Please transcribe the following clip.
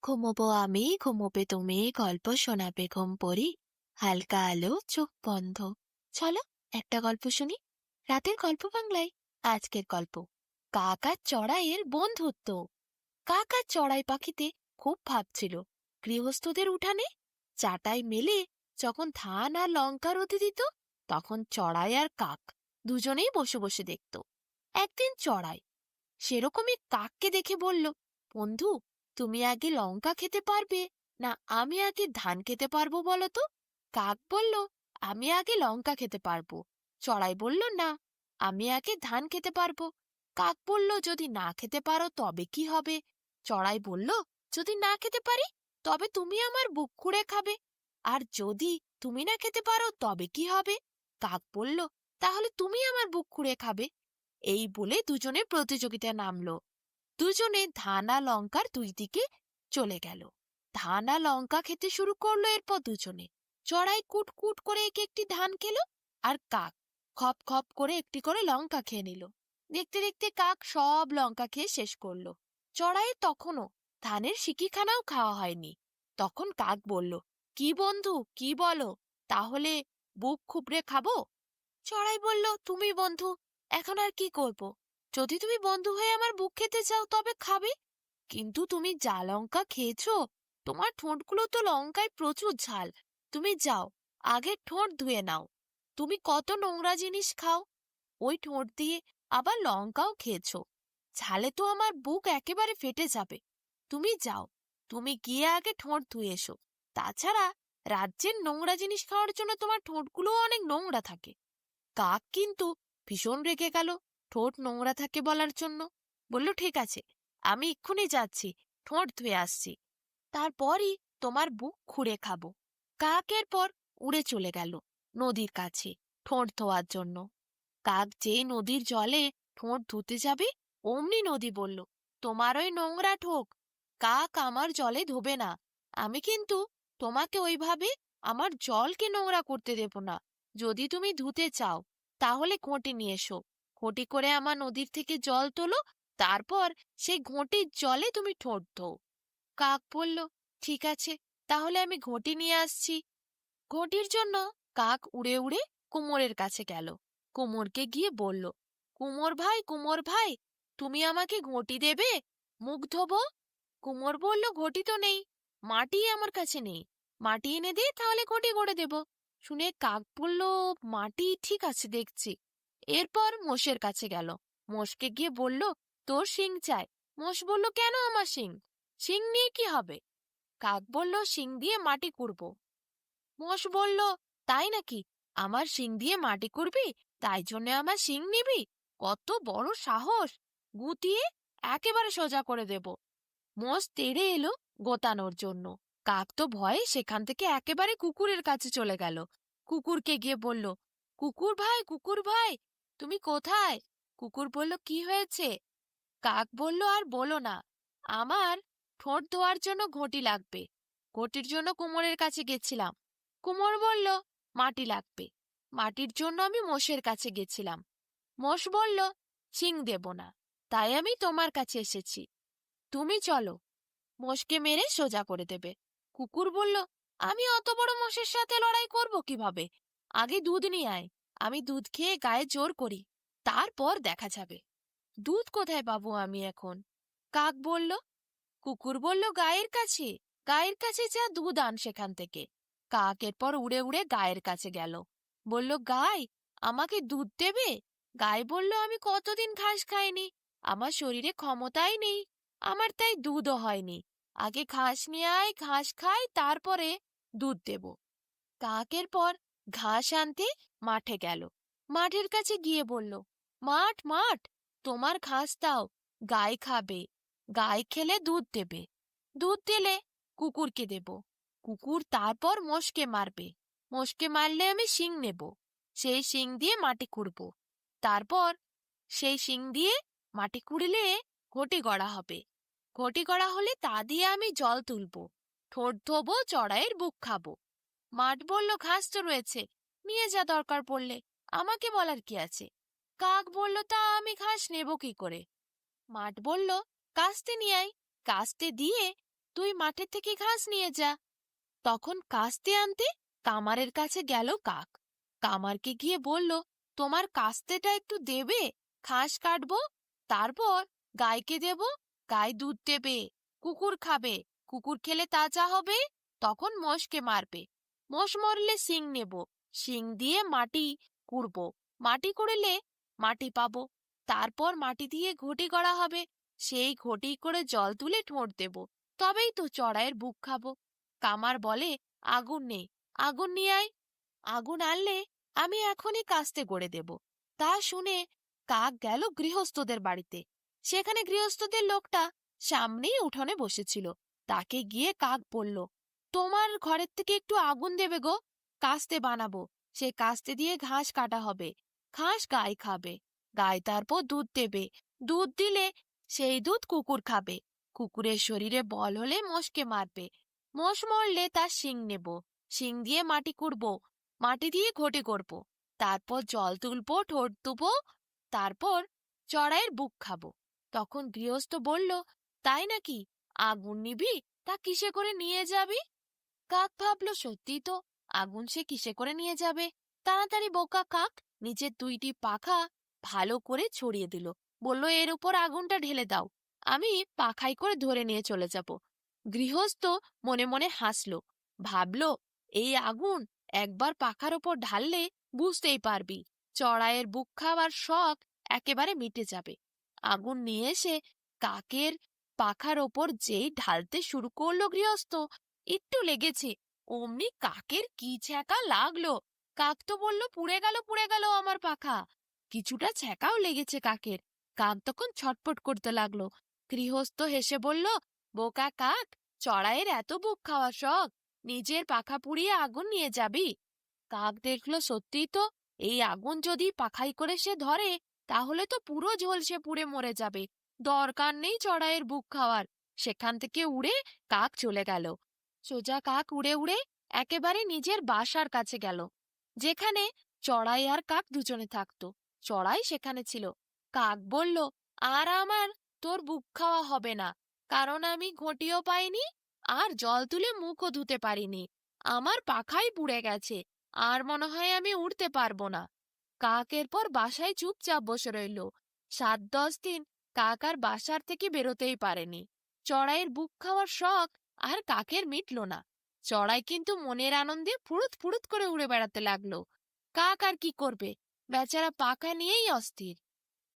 ঘুমোবো আমি, ঘুমোবে তুমি, গল্প শোনাবে ঘুম পড়ি। হালকা আলো, চোখ বন্ধ। চলো একটা গল্প শুনি। রাতের গল্প বাংলায় আজকের গল্প কাক আর চড়াইয়ের বন্ধুত্ব। কাক আর চড়াই পাখিতে খুব ভাবছিল। গৃহস্থদের উঠানে চাটাই মেলে যখন ধান আর লঙ্কা রোদে দিত, তখন চড়াই আর কাক দুজনেই বসে বসে দেখত। একদিন চড়াই সেরকমই কাককে দেখে বলল, বন্ধু, তুমি আগে লঙ্কা খেতে পারবে, না আমি আগে ধান খেতে পারবো বলো তো? কাক বলল, আমি আগে লঙ্কা খেতে পারবো। চড়াই বলল, না, আমি আগে ধান খেতে পারবো। কাক বলল, যদি না খেতে পারো তবে কি হবে? চড়াই বলল, যদি না খেতে পারি তবে তুমি আমার বুক খুঁড়ে খাবে। আর যদি তুমি না খেতে পারো তবে কি হবে? কাক বলল, তাহলে তুমি আমার বুক খুঁড়ে খাবে। এই বলে দুজনে প্রতিযোগিতায় নামলো। দুজনে ধান আর লঙ্কার দুই দিকে চলে গেল। ধান আর লঙ্কা খেতে শুরু করলো। এরপর দুজনে চড়াই কুট কুট করে এক একটি ধান খেলো, আর কাক খপ খপ করে একটি করে লঙ্কা খেয়ে নিল। দেখতে দেখতে কাক সব লঙ্কা খেয়ে শেষ করলো। চড়াই তখনও ধানের শিকিখানাও খাওয়া হয়নি। তখন কাক বলল, কি বন্ধু, কি বলো, তাহলে বুক খুবড়ে খাবো? চড়াই বলল, তুমি বন্ধু, এখন আর কি করব? যদি তুমি বন্ধু হয়ে আমার বুক খেতে চাও তবে খাবে, কিন্তু তুমি যা লঙ্কা খেয়েছো, তোমার ঠোঁটগুলো তো লঙ্কায় প্রচুর ঝাল। তুমি যাও, আগে ঠোঁট ধুয়ে নাও। তুমি কত নোংরা জিনিস খাও, ওই ঠোঁট দিয়ে আবার লঙ্কাও খেয়েছো। ঝালে তো আমার বুক একেবারে ফেটে যাবে। তুমি যাও, তুমি গিয়ে আগে ঠোঁট ধুয়ে এসো। তাছাড়া রাজ্যের নোংরা জিনিস খাওয়ার জন্য তোমার ঠোঁটগুলোও অনেক নোংরা থাকে। কাক কিন্তু ভীষণ রেগে গেল ঠোঁট নোংরা থাকে বলার জন্য। বলল, ঠিক আছে, আমি এক্ষুনি যাচ্ছি, ঠোঁট ধুয়ে আসছি, তারপরই তোমার বুক খুঁড়ে খাবো। কাকের পর উড়ে চলে গেল নদীর কাছে ঠোঁট ধোয়ার জন্য। কাক যেই নদীর জলে ঠোঁট ধুতে যাবে, অমনি নদী বলল, তোমার ওই নোংরা ঠোক কাক আমার জলে ধোবে না। আমি কিন্তু তোমাকে ওইভাবে আমার জলকে নোংরা করতে দেব না। যদি তুমি ধুতে চাও তাহলে ঘটি নিয়ে এসো, ঘটি করে আমার নদীর থেকে জল তোলো, তারপর সেই ঘটির জলে তুমি ঠোঁট ধোও। কাক বলল, ঠিক আছে, তাহলে আমি ঘটি নিয়ে আসছি। ঘটির জন্য কাক উড়ে উড়ে কুমোরের কাছে গেল। কুমোরকে গিয়ে বলল, কুমোর ভাই, কুমোর ভাই, তুমি আমাকে ঘটি দেবে, মুখ ধোবো। কুমোর বলল, ঘটি তো নেই, মাটি আমার কাছে নেই, মাটি এনে দে, তাহলে ঘটি গড়ে দেব। শুনে কাক বলল, মাটি ঠিক আছে, দেখছি। এরপর মোষের কাছে গেল। মোষকে গিয়ে বলল, তোর শিং চাই। মোষ বলল, কেন আমার শিং? শিং নিয়ে কি হবে? কাক বলল, শিং দিয়ে মাটি কুড়ব। মোষ বলল, তাই নাকি? আমার শিং দিয়ে মাটি করবি, তাই জন্য আমার শিং নিবি? কত বড় সাহস! গুতিয়ে একেবারে সোজা করে দেব। মোষ তেড়ে এলো গোতানোর জন্য। কাক তো ভয়ে সেখান থেকে একেবারে কুকুরের কাছে চলে গেল। কুকুরকে গিয়ে বলল, কুকুর ভাই, কুকুর ভাই, তুমি কোথায়? কুকুর বলল, কি হয়েছে? কাক বলল, আর বলো না, আমার ঠোঁট ধোয়ার জন্য ঘটি লাগবে। ঘটির জন্য কুমোরের কাছে গেছিলাম। কুমোর বলল, মাটি লাগবে। মাটির জন্য আমি মোষের কাছে গেছিলাম। মোষ বলল, শিং দেব না, তাই আমি তোমার কাছে এসেছি। তুমি চলো, মোষকে মেরে সোজা করে দেবে। কুকুর বলল, আমি অত বড় মোষের সাথে লড়াই করব কিভাবে? আগে দুধ নিয়ে আয়, আমি দুধ খেয়ে গায়ে জোর করি, তারপর দেখা যাবে। দুধ কোথায় পাবো আমি এখন? কাক বলল। কুকুর বলল, গায়ের কাছে, গায়ের কাছে যা, দুধ আন সেখান থেকে। কাক এরপর উড়ে উড়ে গায়ের কাছে গেল। বলল, গাই, আমাকে দুধ দেবে? গাই বলল, আমি কতদিন ঘাস খাইনি, আমার শরীরে ক্ষমতাই নেই, আমার তাই দুধও হয়নি। আগে ঘাস নিয়ে আয়, ঘাস খাই, তারপরে দুধ দেব। কাকের পর ঘাস আনতে মাঠে গেল। মাঠের কাছে গিয়ে বলল, মাঠ, মাঠ, তোমার ঘাস দাও, গাই খাবে, গাই খেলে দুধ দেবে, দুধ দিলে কুকুরকে দেব, কুকুর তারপর মোষকে মারবে, মোষকে মারলে আমি শিং নেব, সেই শিং দিয়ে মাটি খুঁড়ব, তারপর সেই শিং দিয়ে মাটি খুঁড়লে ঘটি গড়া হবে, ঘটি গড়া হলে তা দিয়ে আমি জল তুলব, ঠোঁট ধোবো, চড়াইয়ের বুক খাবো। মাঠ বলল, ঘাস তো রয়েছে, নিয়ে যা দরকার পড়লে, আমাকে বলার কি আছে? কাক বলল, তা আমি ঘাস নেব কি করে? মাঠ বলল, কাস্তে নিয়ে আয়, কাস্তে দিয়ে তুই মাঠের থেকে ঘাস নিয়ে যা। তখন কাস্তে আনতে কামারের কাছে গেল কাক। কামারকে গিয়ে বলল, তোমার কাস্তেটা একটু দেবে, ঘাস কাটবো, তারপর গাইকে দেব, গাই দুধ দেবে, কুকুর খাবে, কুকুর খেলে তাজা হবে, তখন মোষকে মারবে, মোষ মরলে শিং নেব, শিং দিয়ে মাটি কুড়বো, মাটি কুড়লে মাটি পাবো, তারপর মাটি দিয়ে ঘটি করা হবে, সেই ঘটি করে জল তুলে ঠোঁট দেব, তবেই তো চড়াইয়ের বুক খাবো। কামার বলে, আগুন নেই, আগুন নিয়ে আয়, আগুন আনলে আমি এখনই কাস্তে গড়ে দেব। তা শুনে কাক গেল গৃহস্থদের বাড়িতে। সেখানে গৃহস্থদের লোকটা সামনেই উঠোনে বসেছিল। তাকে গিয়ে কাক বলল, তোমার ঘরের থেকে একটু আগুন দেবে গো, কাস্তে বানাবো, সে কাস্তে দিয়ে ঘাস কাটা হবে, ঘাস গাই খাবে, গাই তারপর দুধ দেবে, দুধ দিলে সেই দুধ কুকুর খাবে, কুকুরের শরীরে বল হলে মোষকে মারবে, মোষ মরলে তার শিং নেব, শিং দিয়ে মাটি কুড়বো, মাটি দিয়ে ঘটে করব, তারপর জল তুলবো, ঠোঁট দুবো, তারপর চড়াইয়ের বুক খাবো। তখন গৃহস্থ বলল, তাই নাকি, আগুন নিবি, তা কিসে করে নিয়ে যাবি? কাক ভাবলো, সত্যি তো, আগুন সে কিসে করে নিয়ে যাবে। তাড়াতাড়ি বোকা কাক নিচের দুইটি পাখা ভালো করে ছড়িয়ে দিল, বলল, এর উপর আগুনটা ঢেলে দাও, আমি পাখাই করে ধরে নিয়ে চলে যাব। গৃহস্থ মনে মনে হাসলো, ভাবলো, এই আগুন একবার পাখার ওপর ঢাললে বুঝতেই পারবি, চড়াইয়ের বুক খাওয়ার শখ একেবারে মিটে যাবে। আগুন নিয়ে এসে কাকের পাখার ওপর যেই ঢালতে শুরু করলো গৃহস্থ, একটু লেগেছে, অমনি কাকের কি ছ্যাঁকা লাগলো। কাক তো বলল, পুড়ে গেল, পুড়ে গেল আমার পাখা। কিছুটা ছ্যাঁকাও লেগেছে কাকের। কাক তখন ছটপট করতে লাগলো। গৃহস্থ হেসে বলল, বোকা কাক, চড়াইয়ের এত বুক খাওয়া শখ, নিজের পাখা পুড়িয়ে আগুন নিয়ে যাবি? কাক দেখলো সত্যিই তো, এই আগুন যদি পাখাই করে সে ধরে, তাহলে তো পুরো ঝলসে পুড়ে মরে যাবে, দরকার নেই চড়াইয়ের বুক খাওয়ার। সেখান থেকে উড়ে কাক চলে গেল। সোজা কাক উড়ে উড়ে একেবারে নিজের বাসার কাছে গেল, যেখানে চড়াই আর কাক দুজনে থাকতো। চড়াই সেখানে ছিল। কাক বলল, আর আমার তোর বুক খাওয়া হবে না, কারণ আমি ঘটিও পাইনি, আর জল তুলে মুখও ধুতে পারিনি, আমার পাখাই পুড়ে গেছে, আর মনে হয় আমি উড়তে পারবো না। কাক এরপর বাসায় চুপচাপ বসে রইল। 7-10 দিন কাক আর বাসার থেকে বেরোতেই পারেনি। চড়াইয়ের বুক খাওয়ার শখ আর কাকের মিটল না। চড়াই কিন্তু মনের আনন্দে ফুরুত ফুরুত করে উড়ে বেড়াতে লাগলো। কাক আর কি করবে, বেচারা পাখা নিয়েই অস্থির।